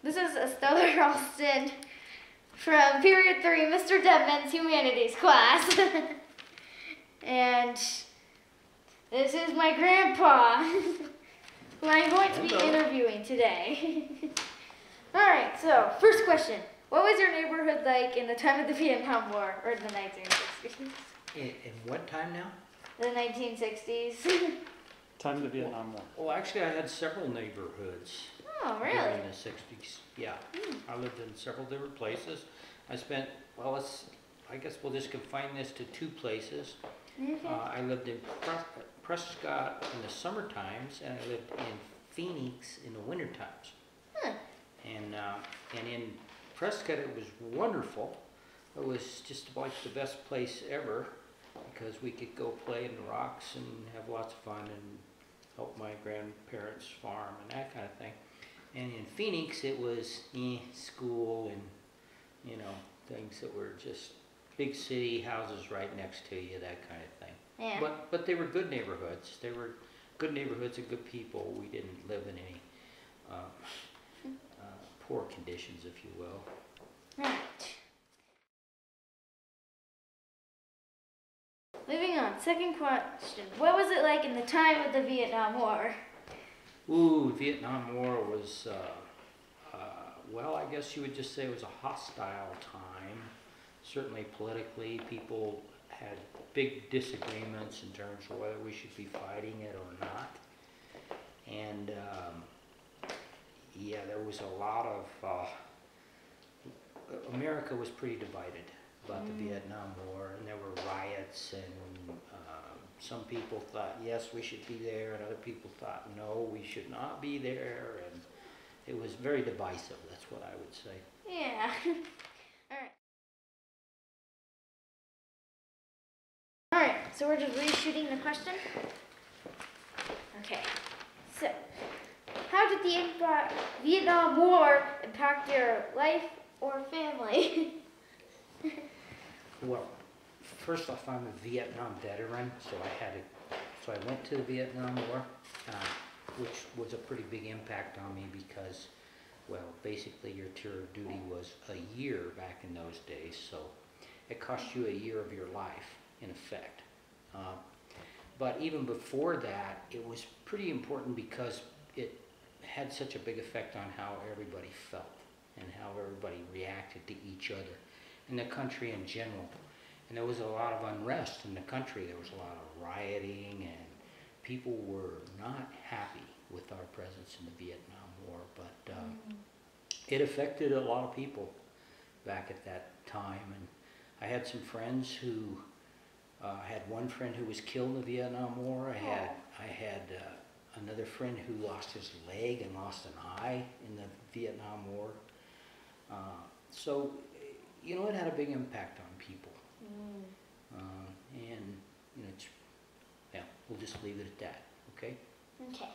This is Estella Ralston from Period 3, Mr. Dedman's Humanities class. And this is my grandpa, who I'm going to be interviewing today. Alright, so first question. What was your neighborhood like in the time of the Vietnam War, or the 1960s? In what time now? The 1960s. Time of the Vietnam War. Well, actually, I had several neighborhoods. Oh, really? During the 60s, yeah. I lived in several different places. I spent, well, I guess we'll just confine this to two places. Okay. I lived in Prescott in the summer times, and I lived in Phoenix in the winter times. Huh. And in Prescott, it was wonderful. It was just like the best place ever because we could go play in the rocks and have lots of fun and help my grandparents farm and that kind of thing. And in Phoenix, it was school and, you know, things that were just big city houses right next to you, that kind of thing. Yeah. But they were good neighborhoods. They were good neighborhoods and good people. We didn't live in any poor conditions, if you will. Right. Moving on, second question. What was it like in the time of the Vietnam War? Ooh, Vietnam War was, well, I guess you would just say it was a hostile time. Certainly politically, people had big disagreements in terms of whether we should be fighting it or not. And yeah, there was a lot of, America was pretty divided about the Vietnam War, and there were riots, and some people thought, yes, we should be there, and other people thought, no, we should not be there, and it was very divisive, that's what I would say. Yeah. Alright, so we're just reshooting the question? Okay, so how did the Vietnam War impact your life or family? Well, first off, I'm a Vietnam veteran, so I went to the Vietnam War, which was a pretty big impact on me because, well, basically your tour of duty was a year back in those days, so it cost you a year of your life, in effect. But even before that, it was pretty important because it had such a big effect on how everybody felt and how everybody reacted to each other in the country in general. And there was a lot of unrest in the country. There was a lot of rioting, and people were not happy with our presence in the Vietnam War, but it affected a lot of people back at that time. And I had some friends who, I had one friend who was killed in the Vietnam War. I had another friend who lost his leg and lost an eye in the Vietnam War. So, you know, it had a big impact on people. And, you know, yeah, we'll just leave it at that, okay? Okay.